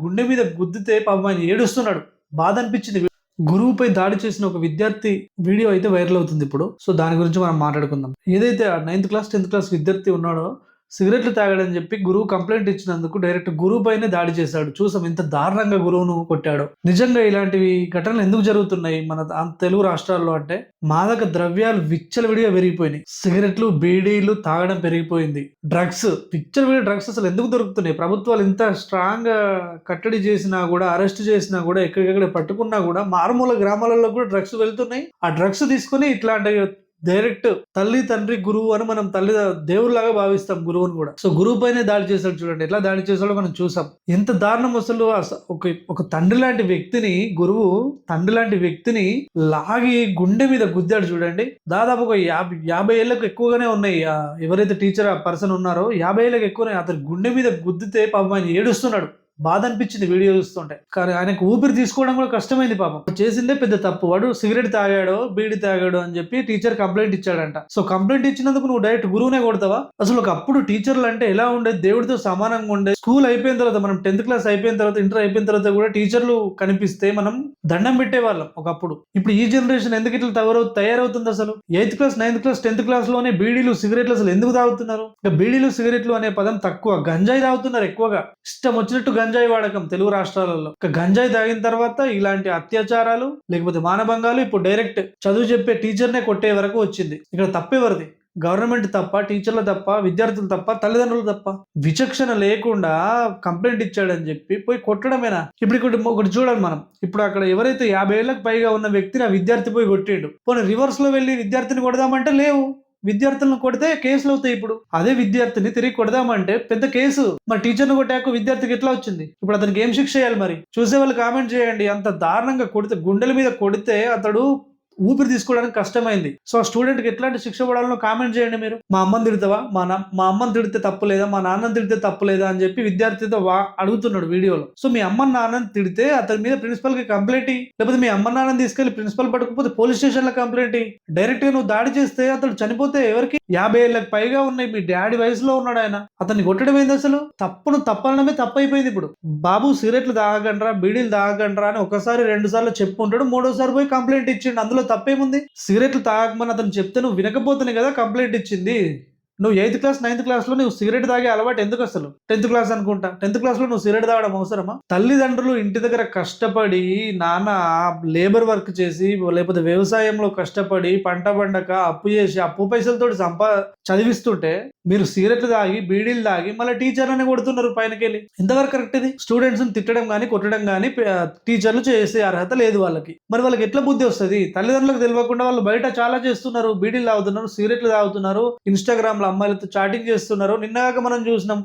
గుండె మీద గుద్దితే పాపం ఆయన ఏడుస్తున్నాడు. బాధ అనిపించింది. గురువుపై దాడి చేసిన ఒక విద్యార్థి వీడియో అయితే వైరల్ అవుతుంది ఇప్పుడు. సో దాని గురించి మనం మాట్లాడుకుందాం. ఏదైతే 9th క్లాస్ 10th క్లాస్ విద్యార్థి ఉన్నాడో సిగరెట్లు తాగాడని చెప్పి గురువు కంప్లైంట్ ఇచ్చినందుకు డైరెక్ట్ గురువు పైనే దాడి చేశాడు. చూసాం ఎంత దారుణంగా గురువును కొట్టాడు. నిజంగా ఇలాంటివి ఘటనలు ఎందుకు జరుగుతున్నాయి మన తెలుగు రాష్ట్రాల్లో అంటే మాదక ద్రవ్యాలు విచ్చలవిడిగా పెరిగిపోయినాయి. సిగరెట్లు బీడీలు తాగడం పెరిగిపోయింది. డ్రగ్స్ విచ్చలవిడిగా డ్రగ్స్ అసలు ఎందుకు దొరుకుతున్నాయి? ప్రభుత్వాలు ఇంత స్ట్రాంగ్ గా కట్టడి చేసినా కూడా, అరెస్ట్ చేసినా కూడా, ఎక్కడికెక్కడ పట్టుకున్నా కూడా మారుమూల గ్రామాలలో కూడా డ్రగ్స్ వెళ్తున్నాయి. ఆ డ్రగ్స్ తీసుకుని ఇట్లాంటి డైరెక్ట్ తల్లి తండ్రి గురువు అని మనం దేవుడిలాగా భావిస్తాం గురువుని కూడా. సో గురువు పైనే దాడి చేశాడు. చూడండి ఎట్లా దాడి చేశాడో మనం చూసాం. ఎంత దారుణం అసలు. ఒక తండ్రి లాంటి వ్యక్తిని, గురువు తండ్రి లాంటి వ్యక్తిని లాగి గుండె మీద గుద్దాడు. చూడండి దాదాపు ఒక 50 ఏళ్ళకు ఎక్కువగానే ఉన్నాయి. ఎవరైతే టీచర్ ఆ పర్సన్ ఉన్నారో 50 ఏళ్ళకి ఎక్కువనే. అతని గుండె మీద గుద్దితే పాపం ఆయన ఏడుస్తున్నాడు. బాధ అనిపించింది వీడియో చూస్తుంటే. కానీ ఆయనకు ఊపిరి తీసుకోవడం కూడా కష్టమైంది పాపం. చేసిందే పెద్ద తప్పు. వాడు సిగరెట్ తాగాడో బీడి తాగాడో అని చెప్పి టీచర్ కంప్లైంట్ ఇచ్చాడంట. సో కంప్లైంట్ ఇచ్చినందుకు నువ్వు డైరెక్ట్ గురువునే కొడతావా? అసలు ఒకప్పుడు టీచర్లు అంటే ఎలా ఉండేది? దేవుడితో సమానంగా ఉండే. స్కూల్ అయిపోయిన తర్వాత, మనం 10th క్లాస్ అయిపోయిన తర్వాత, ఇంటర్ అయిపోయిన తర్వాత కూడా టీచర్లు కనిపిస్తే మనం దండం పెట్టేవాళ్ళం ఒకప్పుడు. ఇప్పుడు ఈ జనరేషన్ ఎందుకు ఇట్లా తయారవుతుంది? అసలు 8th class 9th class 10th class లోనే బీడీలు సిగరెట్లు అసలు ఎందుకు తాగుతున్నారు? బీడీలు సిగరెట్లు అనే పదం తక్కువ, గంజాయి తాగుతున్నారు ఎక్కువగా. ఇష్టం వచ్చినట్టు గంజాయి వాడకం తెలుగు రాష్ట్రాలలో. గంజాయి తాగిన తర్వాత ఇలాంటి అత్యాచారాలు లేకపోతే మానభంగాలు ఇప్పుడు డైరెక్ట్ చదువు చెప్పే టీచర్నే కొట్టే వరకు వచ్చింది. ఇక్కడ తప్పేవరిది? గవర్నమెంట్ తప్ప, టీచర్లు తప్ప, విద్యార్థులు తప్ప, తల్లిదండ్రులు తప్ప? విచక్షణ లేకుండా కంప్లైంట్ ఇచ్చాడని చెప్పి పోయి కొట్టడమేనా? ఇప్పుడు ఒకటి చూడాలి మనం. ఇప్పుడు అక్కడ ఎవరైతే 50 ఏళ్లకు పైగా ఉన్న వ్యక్తిని ఆ విద్యార్థి పోయి కొట్టిండు. పోనీ రివర్స్ లో వెళ్ళి విద్యార్థిని కొడదామంటే లేవు. విద్యార్థులను కొడితే కేసులు అవుతాయి. ఇప్పుడు అదే విద్యార్థిని తిరిగి కొడదామంటే పెద్ద కేసు. మరి టీచర్ను కొట్టాక విద్యార్థికి ఎట్లా వచ్చింది? ఇప్పుడు అతనికి ఏం శిక్ష చేయాలి? మరి చూసే వాళ్ళు కామెంట్ చేయండి. అంత దారుణంగా కొడితే, గుండెల మీద కొడితే అతడు ఊపిరి తీసుకోవడానికి కష్టమైంది. సో ఆ స్టూడెంట్ కి ఎట్లాంటి శిక్ష పడాలో కామెంట్ చేయండి మీరు. మా అమ్మని తిడతావా? మా అమ్మని తిడితే తప్పు లేదా? మా నాన్నని తిడితే తప్పు లేదా అని చెప్పి విద్యార్థితో అడుగుతున్నాడు వీడియోలో. సో మీ అమ్మని నాన్నని తిడితే అతని మీద ప్రిన్సిపల్ కి కంప్లైంట్ ఇయ్యి. లేకపోతే మీ అమ్మ నాన్నని తీసుకెళ్లి ప్రిన్సిపల్ పట్టుకుపోతే పోలీస్ స్టేషన్ లో కంప్లైంట్ ఇయ్యి. డైరెక్ట్ గా నువ్వు దాడి చేస్తే అతడు చనిపోతే ఎవరికి? 50 ఏళ్ళకి పైగా ఉన్నాయి. మీ డాడీ వయసులో ఉన్నాడు ఆయన. అతన్ని కొట్టడం ఏంది అసలు? తప్పనమే తప్పైపోయింది. ఇప్పుడు బాబు సిగరెట్లు తాగండ్రా, బీడీలు తాగండ్రా అని ఒకసారి 2 సార్లు చెప్పుకుంటాడు. 3వ సారి పోయి కంప్లైంట్ ఇచ్చిండు. అందులో తప్పేముంది? సిగరెట్లు తాగమని అతను చెప్తే నువ్వు వినకపోతేనే కదా కంప్లైంట్ ఇచ్చింది. నువ్వు 8th క్లాస్ 9th క్లాస్ లో నువ్వు సిగరెట్ తాగే అలవాటు ఎందుకు? అసలు 10th క్లాస్ అనుకుంటా. 10th క్లాస్ లో నువ్వు సిగరెట్ తాగడం అవసరమా? తల్లిదండ్రులు ఇంటి దగ్గర కష్టపడి, నాన్న లేబర్ వర్క్ చేసి, లేకపోతే వ్యవసాయంలో కష్టపడి, పంట పండక అప్పు చేసి, అప్పు పైసలతో చదివిస్తుంటే మీరు సిగరెట్లు తాగి, బీడీలు తాగి మళ్ళీ టీచర్లని కొడుతున్నారు పైనకెళ్ళి. ఎంతవరకు కరెక్ట్ ఇది? స్టూడెంట్స్ తిట్టడం కానీ, కొట్టడం కానీ టీచర్లు చేసే అర్హత లేదు వాళ్ళకి. మరి వాళ్ళకి ఎట్లా బుద్ధి వస్తుంది? తల్లిదండ్రులకు తెలియకుండా వాళ్ళు బయట చాలా చేస్తున్నారు. బీడీలు తాగుతున్నారు, సిగరెట్లు తాగుతున్నారు, ఇన్స్టాగ్రామ్ లో అమ్మాయిలతో చాటింగ్ చేస్తున్నారు. నిన్నగాక మనం చూసినాం,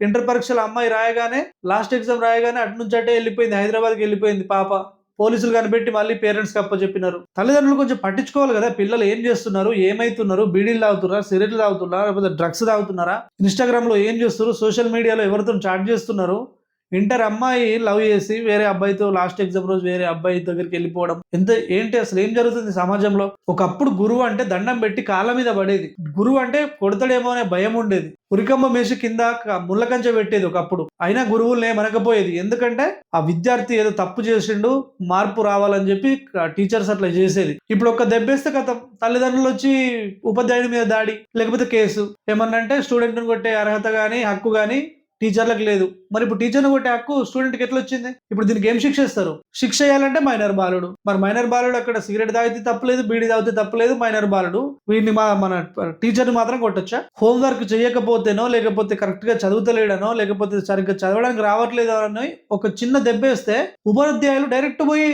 ఇంటర్ పరీక్షల అమ్మాయి రాయగానే, లాస్ట్ ఎగ్జామ్ రాయగానే అటు నుంచి అటే వెళ్ళిపోయింది, హైదరాబాద్కి వెళ్ళిపోయింది పాప. పోలీసులు కనిపెట్టి మళ్ళీ పేరెంట్స్కి అప్పచెప్పినారు. తల్లిదండ్రులు కొంచెం పట్టించుకోవాలి కదా. పిల్లలు ఏం చేస్తున్నారు, ఏమైతున్నారు, బీడీలు తాగుతున్నారా, సిగరెట్లు తాగుతున్నారా, లేకపోతే డ్రగ్స్ తాగుతున్నారా, ఇన్స్టాగ్రామ్ లో ఏం చేస్తున్నారు, సోషల్ మీడియాలో ఎవరితో చాట్ చేస్తున్నారు. ఇంటర్ అమ్మాయి లవ్ చేసి వేరే అబ్బాయితో లాస్ట్ ఎగ్జామ్ రోజు వేరే అబ్బాయి దగ్గరికి వెళ్ళిపోవడం ఏంటి అసలు ఏం జరుగుతుంది సమాజంలో? ఒకప్పుడు గురువు అంటే దండం పెట్టి కాళ్ళ మీద పడేది. గురువు అంటే కొడతాడేమో అనే భయం ఉండేది. ఉరికమ్మ మేషి కింద ముళ్ళకంచె పెట్టేది ఒకప్పుడు. అయినా గురువులు ఏమనకపోయేది. ఎందుకంటే ఆ విద్యార్థి ఏదో తప్పు చేసిండు, మార్పు రావాలని చెప్పి టీచర్స్ అట్లా చేసేది. ఇప్పుడు ఒక్క దెబ్బేస్తే కథం, తల్లిదండ్రులు వచ్చి ఉపాధ్యాయుడి మీద దాడి, లేకపోతే కేసు. ఏమన్నా అంటే స్టూడెంట్ ని కొట్టే అర్హత గానీ, హక్కు గానీ టీచర్లకు లేదు. మరి ఇప్పుడు టీచర్ని కొట్టే హక్కు స్టూడెంట్కి ఎట్లా వచ్చింది? ఇప్పుడు దీనికి ఏం శిక్ష ఇస్తారు? శిక్ష చేయాలంటే మైనర్ బాలుడు. మరి మైనర్ బాలుడు అక్కడ సిగరెట్ తాగితే తప్పలేదు, బీడీ తాగితే తప్పలేదు, మైనర్ బాలుడు. వీడిని మన టీచర్ని మాత్రం కొట్టొచ్చా? హోంవర్క్ చేయకపోతేనో, లేకపోతే కరెక్ట్ గా చదువుతలేడనో, లేకపోతే సరిగ్గా చదవడానికి రావట్లేదు అని ఒక చిన్న దెబ్బేస్తే ఉపాధ్యాయులు డైరెక్ట్ పోయి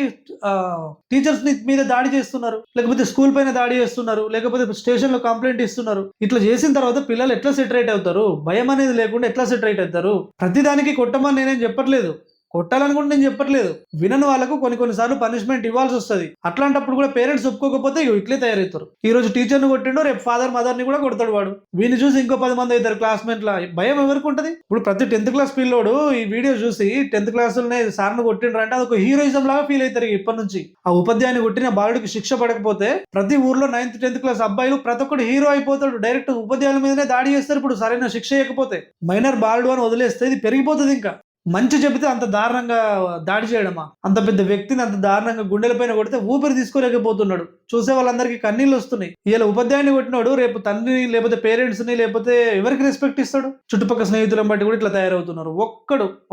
టీచర్స్ మీద దాడి చేస్తున్నారు, లేకపోతే స్కూల్ పైన దాడి చేస్తున్నారు, లేకపోతే స్టేషన్ లో కంప్లైంట్ ఇస్తున్నారు. ఇట్లా చేసిన తర్వాత పిల్లలు ఎట్లా సెటరేట్ అవుతారు? భయం అనేది లేకుండా ఎట్లా సెటరేట్ అవుతారు? ప్రతిదానికి కొట్టమని నేనేం చెప్పట్లేదు, కొట్టాలని కూడా నేను చెప్పట్లేదు. వినని వాళ్ళకు కొన్నిసార్లు పనిష్మెంట్ ఇవ్వాల్సి వస్తుంది. అట్లాంటప్పుడు కూడా పేరెంట్స్ ఒప్పుకోకపోతే ఇట్లే తయారవుతారు. ఈ రోజు టీచర్ని కొట్టిండో రేపు ఫాదర్ మదర్ ని కూడా కొడతాడు వాడు. వీని చూసి ఇంకో 10 మంది అవుతారు క్లాస్మేట్ల. భయం ఎవరికి ఉంటది? ఇప్పుడు ప్రతి 10th క్లాస్ పిల్లోడు ఈ వీడియో చూసి 10th క్లాసులనే సార్ను కొట్టిండ్రు అంటే అదొక హీరోయిజం లాగా ఫీల్ అవుతారు ఇప్పటి నుంచి. ఆ ఉపాధ్యాయుని కొట్టిన బాలుడికి శిక్ష పడకపోతే ప్రతి ఊర్లో 9th 10th క్లాస్ అబ్బాయిలు ప్రతి ఒక్కటి హీరో అయిపోతాడు. డైరెక్ట్ ఉపాధ్యాయుల మీదనే దాడి చేస్తారు ఇప్పుడు సరైన శిక్ష ఇవ్వకపోతే. మైనర్ బాలుడు అని వదిలేస్తే ఇది పెరిగిపోతుంది. ఇంకా మంచి చెబితే అంత దారుణంగా దాడి చేయడమా? అంత పెద్ద వ్యక్తిని అంత దారుణంగా గుండెల పైన కొడితే ఊపిరి తీసుకోలేకపోతున్నాడు. చూసే వాళ్ళందరికీ కన్నీళ్ళు వస్తున్నాయి. ఇలా ఉపాధ్యాయుని కొట్టినోడు రేపు తండ్రిని లేకపోతే పేరెంట్స్ ని లేకపోతే ఎవరికి రెస్పెక్ట్ ఇస్తాడు? చుట్టుపక్కల స్నేహితులను బట్టి కూడా ఇట్లా తయారవుతున్నారు.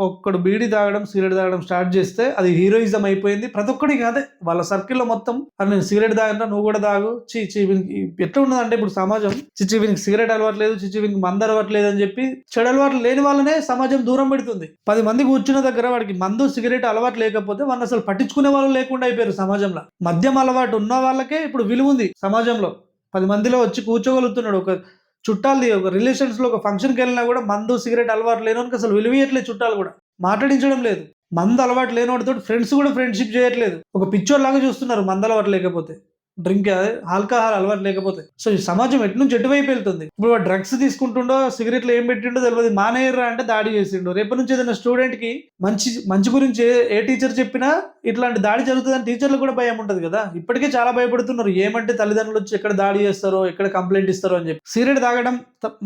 ఒక్కడు బీడీ తాగడం సిగరెట్ తాగడం స్టార్ట్ చేస్తే అది హీరోయిజం అయిపోయింది. ప్రతి ఒక్కడికి అదే వాళ్ళ సర్కిల్లో మొత్తం నేను సిగరెట్ తాగంటా నువ్వు కూడా తాగు, చీ వీనికి ఎట్లా ఉన్నదంటే ఇప్పుడు సమాజం, వీనికి సిగరెట్ అలవాటు లేదు, వీనికి మందు అలవాటు లేదు అని చెప్పి చెడు అలవాట్లు లేని వాళ్ళనే సమాజం దూరం పెడుతుంది. 10 మంది కూర్చున్న దగ్గర వాడికి మందు సిగరెట్ అలవాటు లేకపోతే వాళ్ళని అసలు పట్టించుకునే వాళ్ళు లేకుండా అయిపోయారు సమాజంలో. మద్యం అలవాటు ఉన్న వాళ్ళకే ఇప్పుడు విలువ ఉంది సమాజంలో. 10 మందిలో వచ్చి కూర్చోగలుగుతున్నాడు. ఒక చుట్టాలది ఒక రిలేషన్స్ లో ఒక ఫంక్షన్కి వెళ్ళినా కూడా మందు సిగరెట్ అలవాటు లేనోనికి అసలు విలువయట్లేదు. చుట్టాలు కూడా మాట్లాడించడం లేదు. మందు అలవాటు లేనివాడితో ఫ్రెండ్స్ కూడా ఫ్రెండ్షిప్ చేయట్లేదు. ఒక పిచ్చోర్లాగా చూస్తున్నారు మందు అలవాటు లేకపోతే, డ్రింక్ ఆల్కహాల్ అలవాటు లేకపోతే. సో ఈ సమాజం ఎటు నుంచి ఎటువైపు వెళ్తుంది. ఇప్పుడు వాడు డ్రగ్స్ తీసుకుంటుండో సిగరెట్లు ఏం పెట్టిండో తెలియదు, మానేయర్రా అంటే దాడి చేసిండు. రేపటి నుంచి ఏదైనా స్టూడెంట్ కి మంచి గురించి ఏ టీచర్ చెప్పినా ఇట్లాంటి దాడి జరుగుతుందని టీచర్లు కూడా భయం ఉంటుంది కదా. ఇప్పటికే చాలా భయపడుతున్నారు. ఏమంటే తల్లిదండ్రులు వచ్చి ఎక్కడ దాడి చేస్తారో ఎక్కడ కంప్లైంట్ ఇస్తారో అని చెప్పి. సిగరెట్ తాగడం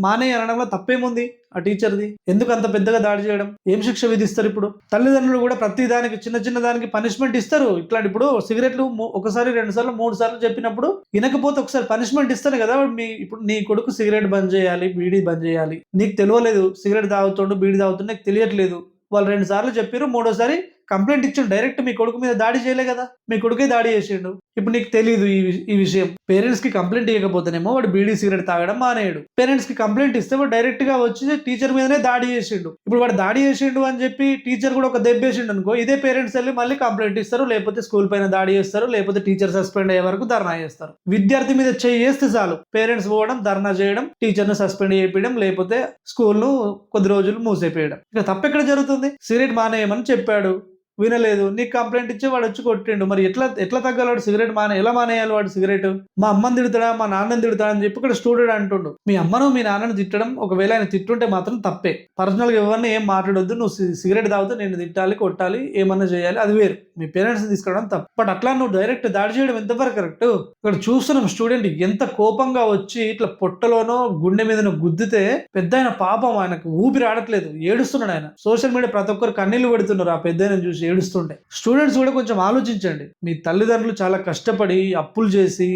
మానేయ అనడంలో తప్పేముంది ఆ టీచర్ది? ఎందుకు అంత పెద్దగా దాడి చేయడం? ఏం శిక్ష విధిస్తారు? ఇప్పుడు తల్లిదండ్రులు కూడా ప్రతి దానికి చిన్న దానికి పనిష్మెంట్ ఇస్తారు. ఇట్లాంటి ఇప్పుడు సిగరెట్లు ఒకసారి 2 సార్లు 3 సార్లు చెప్పినప్పుడు వినకపోతే ఒకసారి పనిష్మెంట్ ఇస్తారు కదా. ఇప్పుడు నీ కొడుకు సిగరెట్ బంద్ చేయాలి, బీడీ బంద్ చేయాలి. నీకు తెలియలేదు సిగరెట్ తాగుతుండు బీడీ తాగుతుండు, నీకు తెలియట్లేదు. వాళ్ళు 2 సార్లు చెప్పారు, 3వసారి కంప్లైంట్ ఇచ్చిండు. డైరెక్ట్ మీ కొడుకు మీద దాడి చేయలే కదా, మీ కొడుకే దాడి చేసిండు. ఇప్పుడు నీకు తెలియదు ఈ విషయం. పేరెంట్స్ కి కంప్లైంట్ ఇవ్వకపోతేనేమో వాడు బీడీ సిగరెట్ తాగడం మానేయడు. పేరెంట్స్ కి కంప్లైంట్ ఇస్తే వాడు డైరెక్ట్ గా వచ్చి టీచర్ మీదనే దాడి చేసిండు. ఇప్పుడు వాడు దాడి చేసిండు అని చెప్పి టీచర్ కూడా ఒక దెబ్బేసిండు అనుకో, ఇదే పేరెంట్స్ వెళ్ళి మళ్ళీ కంప్లైంట్ ఇస్తారు, లేకపోతే స్కూల్ పైన దాడి చేస్తారు, లేకపోతే టీచర్ సస్పెండ్ అయ్యే వరకు ధర్నా చేస్తారు. విద్యార్థి మీద చేస్తే చాలు పేరెంట్స్ పోవడం, ధర్నా చేయడం, టీచర్ ను సస్పెండ్ చేయడం, లేకపోతే స్కూల్ ను కొద్ది రోజులు మూసేపేయడం. ఇక తప్పెక్కడ జరుగుతుంది? సిగరెట్ మానేయమని చెప్పాడు, వినలేదు, నీకు కంప్లైంట్ ఇచ్చి వాడు వచ్చి కొట్టిండు. మరి ఎట్లా తగ్గలవాడు? సిగరెట్ ఎలా మానేయాలి వాడు సిగరెట్? మా అమ్మని తిడతాడా మా నాన్నని తిడతాడా అని చెప్పి ఇక్కడ స్టూడెంట్ అంటుండు. మీ అమ్మను మీ నాన్నని తిట్టడం ఒకవేళ ఆయన తిట్టుంటే మాత్రం తప్పే. పర్సనల్ గా ఎవరిని ఏం మాట్లాడొద్దు. నువ్వు సిగరెట్ తాగితే నేను తిట్టాలి, కొట్టాలి, ఏమన్నా చేయాలి, అది వేరు. మీ పేరెంట్స్ తీసుకోవడం తప్పు. బట్ అట్లా నువ్వు డైరెక్ట్ దాడి చేయడం ఎంతవరకు కరెక్ట్? ఇక్కడ చూస్తున్నాం స్టూడెంట్ ఎంత కోపంగా వచ్చి ఇట్లా పొట్టలోనో గుండె మీదనో గుద్దితే పెద్ద ఆయన పాపం, ఆయనకు ఊపిరి ఆడట్లేదు, ఏడుస్తున్నాడు ఆయన. సోషల్ మీడియా ప్రతి ఒక్కరు కన్నీళ్లు పెడుతున్నారు ఆ పెద్ద చూసి ఏడుస్తుంటే. స్టూడెంట్స్ కూడా కొంచెం ఆలోచించండి. మీ తల్లిదండ్రులు చాలా కష్టపడి అప్పులు చేసి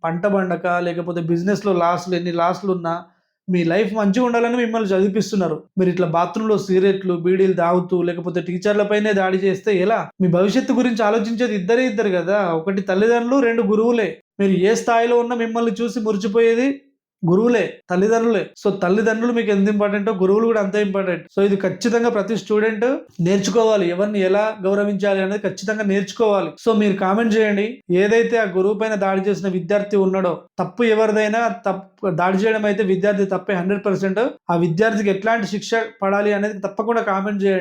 పంట పండక లేకపోతే బిజినెస్ లో ఎన్ని లాస్లు ఉన్నా మీ లైఫ్ మంచిగా ఉండాలని మిమ్మల్ని చదివిపిస్తున్నారు. మీరు ఇట్లా బాత్రూంలో సిగరెట్లు బీడీలు తాగుతూ లేకపోతే టీచర్లపైనే దాడి చేస్తే ఎలా? మీ భవిష్యత్తు గురించి ఆలోచించేది ఇద్దరు కదా. ఒకటి తల్లిదండ్రులు, 2 గురువులే. మీరు ఏ స్థాయిలో ఉన్నా మిమ్మల్ని చూసి మురిచిపోయేది గురువులే, తల్లిదండ్రులే. సో తల్లిదండ్రులు మీకు ఎంత ఇంపార్టెంటో గురువులు కూడా అంతే ఇంపార్టెంట్. సో ఇది ఖచ్చితంగా ప్రతి స్టూడెంట్ నేర్చుకోవాలి. ఎవరిని ఎలా గౌరవించాలి అనేది ఖచ్చితంగా నేర్చుకోవాలి. సో మీరు కామెంట్ చేయండి, ఏదైతే ఆ గురువు పైన దాడి చేసిన విద్యార్థి ఉన్నాడో తప్పు ఎవరిదైనా దాడి చేయడం అయితే విద్యార్థి తప్పే 100%. ఆ విద్యార్థికి ఎట్లాంటి శిక్ష పడాలి అనేది తప్పకుండా కామెంట్ చేయండి.